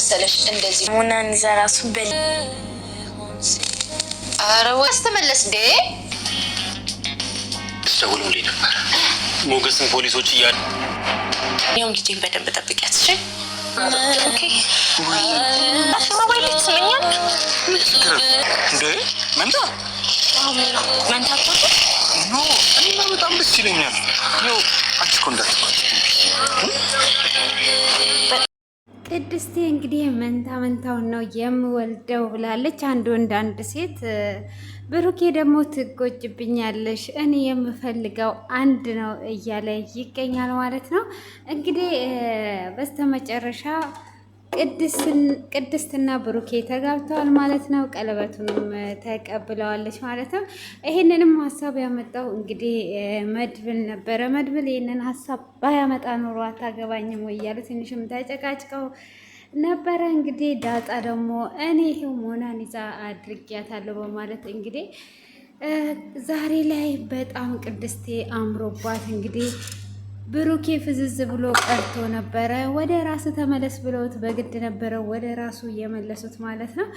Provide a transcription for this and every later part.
መሰለሽ እንደዚህ ሙናን ዘራሱ በል አረዋስ ተመለስ እንዴ ደውለውልኝ ነበር። ሞገስን ፖሊሶች እያሉ የውም ልጄን በደንብ ጠብቂያት እሺ። ኦኬ ሞባይል ትስመኛል እንዴ መንታ መንታ ቆጥ ኖ እኔማ በጣም ደስ ይለኛል። ነው አንቺ እኮ እንዳትባል ቅድስቴ እንግዲህ መንታውን ነው የምወልደው ብላለች። አንድ ወንድ አንድ ሴት። ብሩኬ ደግሞ ትጎጅብኛለሽ እኔ የምፈልገው አንድ ነው እያለ ይገኛል ማለት ነው። እንግዲህ በስተመጨረሻ ቅድስትና ብሩኬ ተጋብተዋል ማለት ነው። ቀለበቱንም ተቀብለዋለች ማለት ነው። ይሄንንም ሀሳብ ያመጣው እንግዲህ መድብል ነበረ። መድብል ይሄንን ሀሳብ ባያመጣ ኖሮ አታገባኝም ወይ እያሉ ትንሽም ተጨቃጭቀው ነበረ። እንግዲህ ዳጣ ደግሞ እኔ ይሄው ሞናን ይዛ አድርጊያታለሁ በማለት እንግዲህ ዛሬ ላይ በጣም ቅድስቴ አምሮባት እንግዲህ ብሩኬ ፍዝዝ ብሎ ቀርቶ ነበረ። ወደ ራሱ ተመለስ ብለውት በግድ ነበረ ወደ ራሱ እየመለሱት ማለት ነው።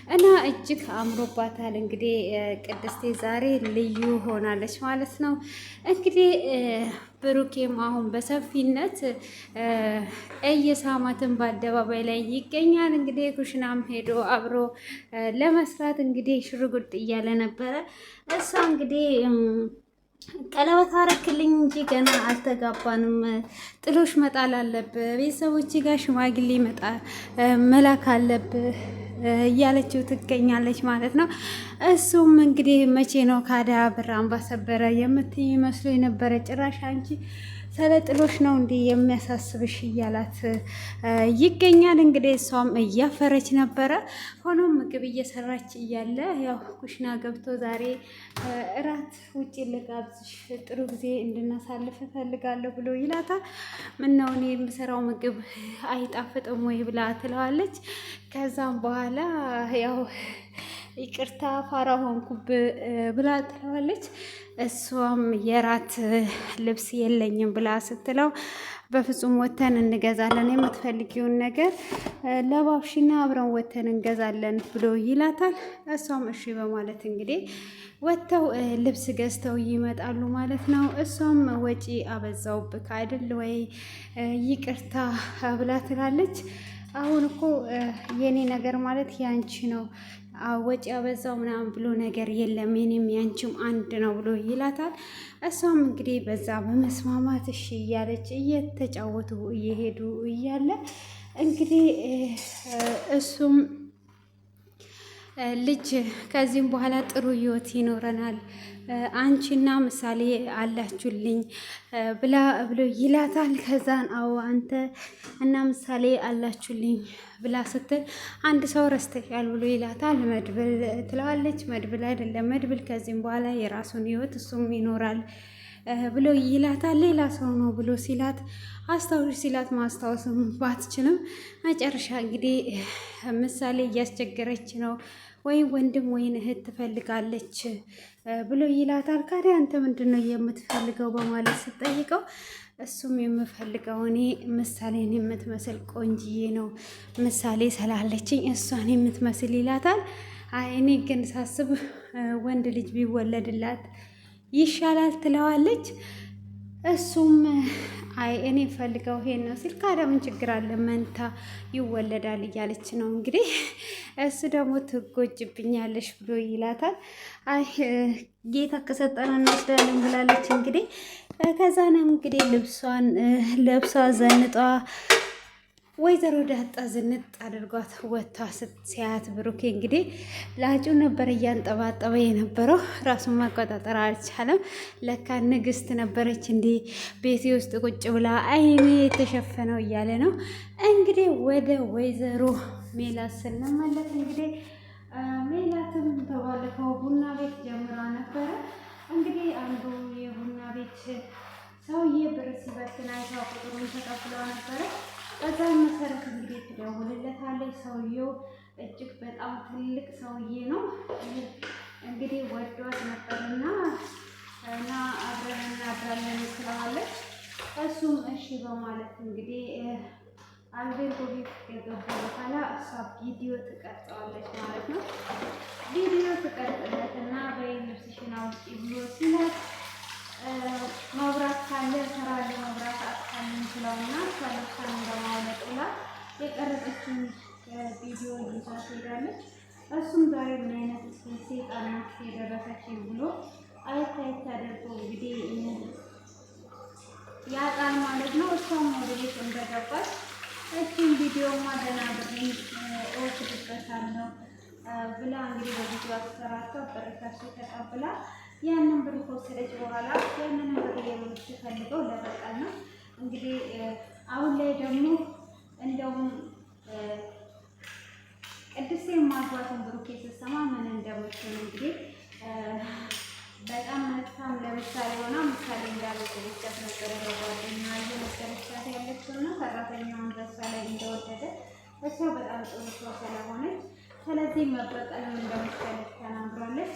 እና እጅግ አምሮባታል። እንግዲህ ቅድስቴ ዛሬ ልዩ ሆናለች ማለት ነው። እንግዲህ ብሩኬም አሁን በሰፊነት እየሳማትን በአደባባይ ላይ ይገኛል። እንግዲህ ኩሽናም ሄዶ አብሮ ለመስራት እንግዲህ ሽርጉድ እያለ ነበረ። እሷ እንግዲህ ቀለበት አረክልኝ እንጂ ገና አልተጋባንም፣ ጥሎሽ መጣል አለብህ፣ ቤተሰቦች ጋር ሽማግሌ መላክ አለብህ እያለችው ትገኛለች ማለት ነው። እሱም እንግዲህ መቼ ነው ካዳ ብር አምባሰበረ የምትይ መስሎ የነበረ ጭራሽ አንቺ ስለ ጥሎሽ ነው እንዲህ የሚያሳስብሽ እያላት ይገኛል። እንግዲህ እሷም እያፈረች ነበረ። ሆኖም ምግብ እየሰራች እያለ ያው ኩሽና ገብቶ ዛሬ እራት ውጭ ልጋብዝሽ ጥሩ ጊዜ እንድናሳልፍ እፈልጋለሁ ብሎ ይላታል። ምነው እኔ የምሰራው ምግብ አይጣፍጥም ወይ ብላ ትለዋለች። ከዛም በኋላ ያው ይቅርታ ፋራ ሆንኩብ ብላ ትለዋለች። እሷም የራት ልብስ የለኝም ብላ ስትለው በፍጹም ወተን እንገዛለን፣ የምትፈልጊውን ነገር ለባብሽና አብረን ወተን እንገዛለን ብሎ ይላታል። እሷም እሺ በማለት እንግዲህ ወጥተው ልብስ ገዝተው ይመጣሉ ማለት ነው። እሷም ወጪ አበዛውብክ አይደል ወይ ይቅርታ ብላ ትላለች። አሁን እኮ የኔ ነገር ማለት ያንቺ ነው፣ ወጪ አበዛው ምናምን ብሎ ነገር የለም፣ የኔም ያንቺም አንድ ነው ብሎ ይላታል። እሷም እንግዲህ በዛ በመስማማት እሺ እያለች እየተጫወቱ እየሄዱ እያለ እንግዲህ እሱም ልጅ ከዚህም በኋላ ጥሩ ህይወት ይኖረናል፣ አንቺና ምሳሌ አላችሁልኝ ብሎ ይላታል። ከዛን አዎ አንተ እና ምሳሌ አላችሁልኝ ብላ ስትል አንድ ሰው ረስተሻል ብሎ ይላታል። መድብል ትለዋለች። መድብል አይደለም መድብል ከዚህም በኋላ የራሱን ህይወት እሱም ይኖራል ብሎ ይላታል። ሌላ ሰው ነው ብሎ ሲላት አስታውሽ ሲላት ማስታወስም ባትችልም መጨረሻ እንግዲህ ምሳሌ እያስቸገረች ነው ወይ ወንድም ወይን እህት ትፈልጋለች ብሎ ይላታል። ካዲያ አንተ ምንድን ነው የምትፈልገው በማለት ስትጠይቀው እሱም የምፈልገው እኔ ምሳሌን የምትመስል ቆንጅዬ ነው፣ ምሳሌ ስላለችኝ እሷን የምትመስል ይላታል። አይ እኔ ግን ሳስብ ወንድ ልጅ ቢወለድላት ይሻላል ትለዋለች። እሱም አይ እኔ ፈልገው ይሄን ነው ሲል ካዲያ ምን ችግር አለ መንታ ይወለዳል እያለች ነው እንግዲህ። እሱ ደግሞ ትጎጅብኛለሽ ብሎ ይላታል። አይ ጌታ ከሰጠን እንወስዳለን ብላለች እንግዲህ። ከዛ ነው እንግዲህ ልብሷን ለብሷ ዘንጧ ወይዘሮ ዳጣ ዝንጥ አድርጓት ወጥታ ሲያት ብሩኬ እንግዲህ ላጩ ነበር እያንጠባጠበ የነበረው። ራሱን መቆጣጠር አልቻለም። ለካ ንግስት ነበረች እንዲህ ቤቴ ውስጥ ቁጭ ብላ አይኔ የተሸፈነው እያለ ነው እንግዲህ። ወደ ወይዘሮ ሜላት ስንመለስ እንግዲህ ሜላትም ተባለፈው ቡና ቤት ጀምራ ነበረ። እንግዲህ አንዱ የቡና ቤት ሰውዬ ብር ሲበትን አይታ ቁጥሩን ተቀብለው ነበረ። በዛ መሰረት እንግዲህ ትደውልለታለች። ሰውየው እጅግ በጣም ትልቅ ሰውዬ ነው እንግዲህ ወዷት ነበርና እና አብረን እናድራለን ትለዋለች። እሱም እሺ በማለት እንግዲህ አልቤርጎ ቤት ከገቡ በኋላ እሷ ቪዲዮ ትቀርጸዋለች ማለት ነው። ቪዲዮ ትቀርጽለትና በልብስሽን አውጪ ብሎ ሲላት መብራት ካለ ስራ ለመብራት አጥፋልኝ ስለውና እሷ ልብሷን እንደማውለቅ ብላ የቀረጸችን ቪዲዮ ይዛ ትሄዳለች። እሱም ዛሬ ምን አይነት ሴጣን ናት የደረሰችኝ ብሎ አይታይት አድርጎ እንግዲህ ያጣል ማለት ነው። እሷም ወደ ቤት እንደገባች እቺን ቪዲዮማ ደህና ብሬን እወስድበታለሁ ብላ እንግዲህ በቪዲዮ አሰራቸው በርካሽ ተቀብላ ያንን ብር ከወሰደች በኋላ ያንን ብር የምትፈልገው ለበቀል ነው። እንግዲህ አሁን ላይ ደግሞ እንደውም ቅድስት ማግባትን ብሩኬ ስትሰማ ምን እንደምትሆን እንግዲህ በጣም መልካም ለምሳሌ ሆና ምሳሌ እንዳልወደደቻት ነበር ለጓደኛ እየመሰለቻት ያለችው እና ሰራተኛውን በሷ ላይ እንደወደደ እሷ በጣም ጥሩ ሰው ስለሆነች ስለዚህ መበቀልም እንደምትፈልግ ተናግራለች።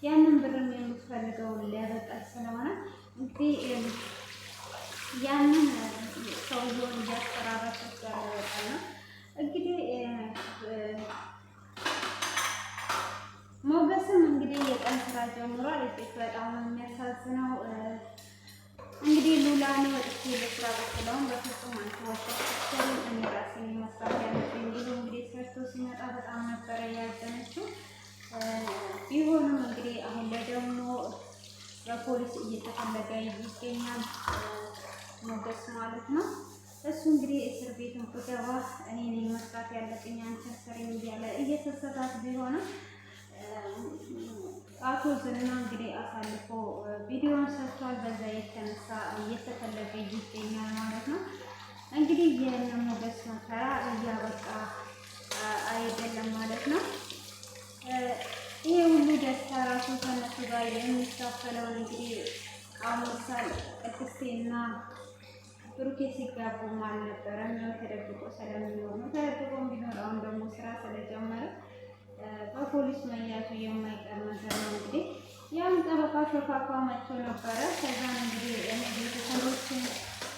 ያንን ብርም የምትፈልገውን ሊያበቃት ስለሆነ እንግዲህ ያንን ሰውየውን እያስፈራራች ያለበቀል ነው። እንግዲህ ሞገስም እንግዲህ የቀን ስራ ጀምሯል። እዚህ በጣም የሚያሳዝነው እንግዲህ ሉላን ወጥቼ ልስራ ብትለውም በፍጹም አልተወሰደችም። እኔ ራሴን መስራት ያለብኝ ብሎ እንግዲህ ሰርቶ ሲመጣ በጣም ነበረ ያዘነችው። ቢሆንም እንግዲህ አሁን ላይ ደግሞ በፖሊስ እየተፈለገ ይገኛል ሞገስ ማለት ነው። እሱ እንግዲህ እስር ቤትን ብገባ እኔ ነኝ መስራት ያለብኝ አንቺ አሰሪኝ እያለ እየተሰታት ቢሆንም አቶ ዝና እንግዲህ አሳልፎ ቪዲዮን ሰርቷል። በዛ የተነሳ እየተፈለገ ይገኛል ማለት ነው። እንግዲህ የእነ ሞገስ መከራ እያበቃ አይደለም ማለት ነው። ይሄ ሁሉ ደስታ ራሱ ከነሱ ጋር የሚካፈለውን እንግዲህ አሁን ምሳሌ ቅድስቴና ብሩኬ ሲጋቡም አልነበረም። ያው ተደብቆ ስለሚኖር ነው። ተደብቆም ቢኖር አሁን ደግሞ ስራ ስለጀመረ በፖሊስ መያዙ የማይቀር ነገር ነው። እንግዲህ ያም ጠበቃ ሾካካ መጥቶ ነበረ። ከዛም እንግዲህ እኔ ቤተሰቦችን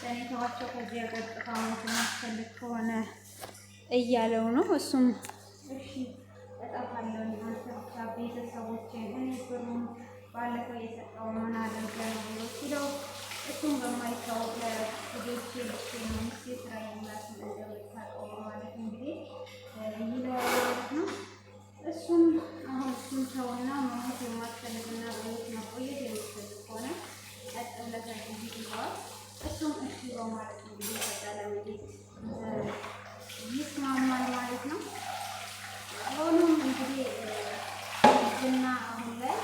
ለእኔ ተዋቸው ከዚህ ሀገር ጥፋሞት የሚያስፈልግ ከሆነ እያለው ነው። እሱም እሺ እጠፋለሁ አንተ ብቻ ቤተሰቦችን እኔ ብሩን ባለፈው የሰጠው ምን አደርገ ነው ብሎ ሲለው እሱም በማይታወቅ ለልጆቼ ልቼ ነው ምስቴ ስራ የላት እንደምታውቀው ማለት እንግዲህ ይለዋል ማለት ነው። እሱም አሁን እሱን ሰውና መሞት የማትፈልግና በቤት መቆየት የሚፈልግ ከሆነ ቀጥ ብለህ ከዚህ ይለዋል። እሱም እሺ በማለት እንግዲህ በቃ ለመሄድ ይስማማል ማለት ነው። ሆኖም እንግዲህ ዝና አሁን ላይ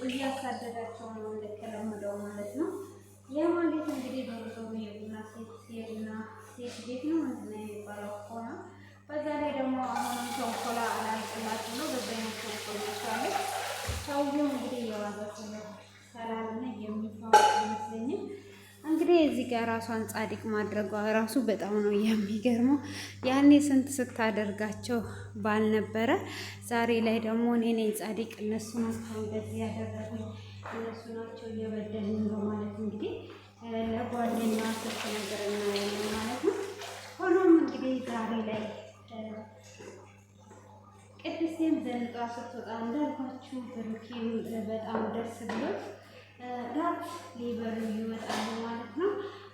እያሳደዳቸው ነው እንደተለመደው ማለት ነው። ያ ማለት እንግዲህ በብዙ የቡና ሴት ቤት ነው ምንድን ነው የሚባለው ከሆነ በዛ ላይ ደግሞ አሁንም ተንኮላ አላልቅላችሁ ነው። በዛ አይነት ተንኮሎቻለች። ሰውየው እንግዲህ የዋዛ ሰላምና የሚፋወቅ ይመስለኛል። እንግዲህ እዚህ ጋር ራሷን ጻድቅ ማድረጓ ራሱ በጣም ነው የሚገርመው። ያኔ ስንት ስታደርጋቸው ባልነበረ ዛሬ ላይ ደግሞ እኔ ነኝ ጻድቅ፣ እነሱ ናቸው እንደዚህ ያደረጉኝ፣ እነሱ ናቸው እየበደሉኝ በማለት እንግዲህ ለጓደኛ ስልክ ነገር እናያለን ማለት ነው። ሆኖም እንግዲህ ዛሬ ላይ ቅድስቴም ዘንጣ ስትወጣ እንዳልኳችሁ ብሩኬም በጣም ደስ ብሎት ራት ሊበሉ ይወጣሉ ማለት ነው።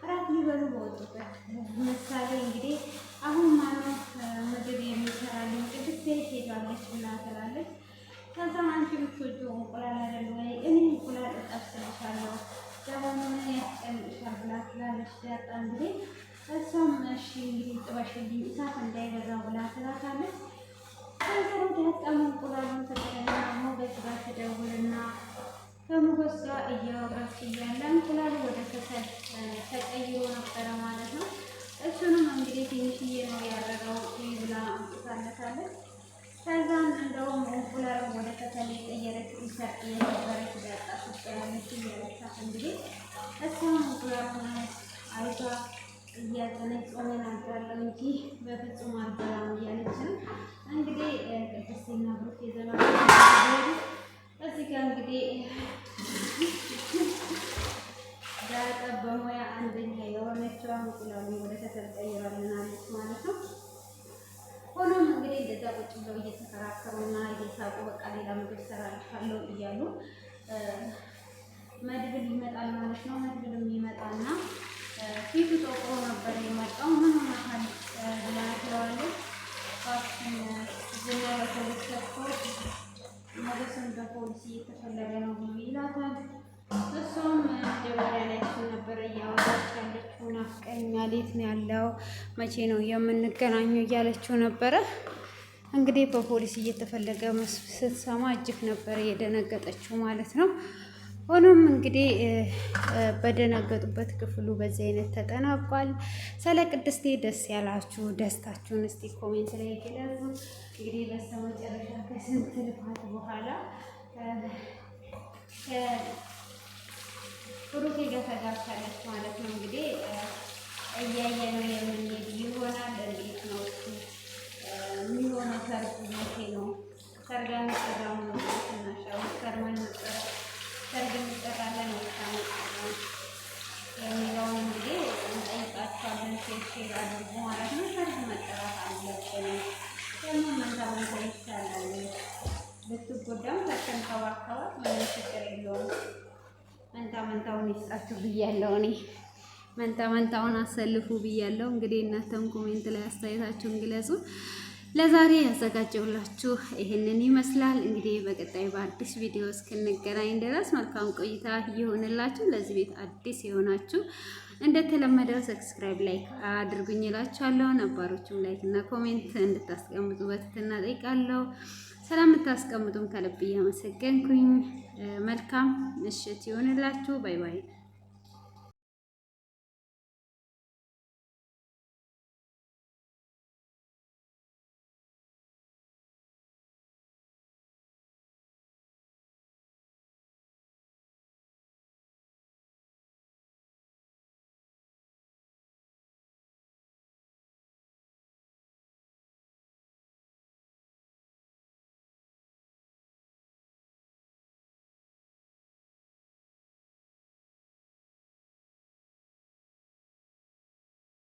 ራት ሊበሉ በወጡበት ምሳሌ እንግዲህ አሁን ማነው ምግብ የሚሰራልኝ ቅድስቴ ሄዳለች ብላ ትላለች። ከዛ አንቺ ብትወጂው እንቁላል አይደል ወይ እኔ እንቁላል እጠብስልሻለሁ ደግሞ ያስጨንቅሻል ብላ ትላለች። ዳጣ እንግዲህ እሷም እሺ እንግዲህ ጥበሽልኝ እሳት እንዳይበዛ ብላ ትላታለች። ከዛ ዳጣም እንቁላሉን ትጥልና ሞገስ ጋር ትደውልና ከሞገስ ጋር እያወራች እያለ እንቁላሉ ወደ ከሰል ተቀይሮ ነበረ ማለት ነው። እሱንም እንግዲህ ትንሽዬ ነው ያደረገው ብላ አምጥታለታለች። ከዛም እንደውም እንቁላሉ ወደ ከሰል የቀየረች ኢሳት የነበረች ዳጣ ስትጠላለች እያለቻት እንግዲህ እሷም እንቁላሉን አይቷ እያዘነች ጾሜን አድራለሁ እንጂ በፍጹም አልበላም እያለች ነው እንግዲህ ቅድስትና ብሩክ የዘላ እዚህ ጋር እንግዲህ ዳጣ በሙያ አንደኛ የሆነችው እንቁላሉ ወደ ተተር ቀይራልናለች ማለት ነው። ሆኖም እንግዲህ እንደዛ ቁጭ ብለው እየተከራከሩና እየሳቁ በቃ ሌላ ምግብ ሰራልሻለሁ እያሉ መድብል ይመጣል ማለት ነው። መድብልም ይመጣና ፊቱ ጠቁሮ ነበር የመጣው። ምን ሆነሃል ብላ ትለዋለች። እባክሽን ዝና በፖሊስ ሰጥቶ ሞገስን በፖሊስ እየተፈለገ ነው ብሎ ይላታል። እሷም መጀመሪያ ላይ እሱ ነበረ እያወራች ያለችው ናፍቀኛል፣ የት ነው ያለው፣ መቼ ነው የምንገናኘው እያለችው ነበረ። እንግዲህ በፖሊስ እየተፈለገ ስትሰማ እጅግ ነበረ የደነገጠችው ማለት ነው። ሆኖም እንግዲህ በደነገጡበት ክፍሉ በዚህ አይነት ተጠናቋል። ስለ ቅድስቴ ደስ ያላችሁ ደስታችሁን እስቲ ኮሜንት ላይ ግለጹ። እንግዲህ በስተመጨረሻ ከስንት ልፋት በኋላ ብሩኬ ጋር ተጋብታለች ማለት ነው። እንግዲህ እያየ ነው የምንሄድ ይሆናል። እንዴት ነው የሚሆነው? ሰርጉ መቼ ነው? ሰርጋ የሚጠራው ነው ናሻው ሰርማን መጠራ ሰርግ እንጠራለን የሚለውን እንግዲህ እንጠይቃቸዋለን። ሼር አድርጉ ማለት ነው። ሰርግ መጠራት አለብን። ደግሞ መንታ ይቻላል። ብትጎዳም ተንከባከባት፣ ምንም ችግር የለውም። መንታውን ይስጣችሁ ብያለሁ። እኔ መንታውን አሰልፉ ብያለሁ። እንግዲህ እናንተም ኮሜንት ላይ አስተያየታችሁን ግለጹ። ለዛሬ ያዘጋጀውላችሁ ይሄንን ይመስላል። እንግዲህ በቀጣይ በአዲስ ቪዲዮ እስክንገናኝ ድረስ መልካም ቆይታ ይሁንላችሁ። ለዚህ ቤት አዲስ የሆናችሁ እንደተለመደው ሰብስክራይብ፣ ላይክ አድርጉኝ እላችኋለሁ። ነባሮቹም ላይክ እና ኮሜንት እንድታስቀምጡ በትህትና እጠይቃለሁ። ሰላም የምታስቀምጡም ከልብ እያመሰገንኩኝ መልካም ምሽት ይሁንላችሁ። ባይ ባይ።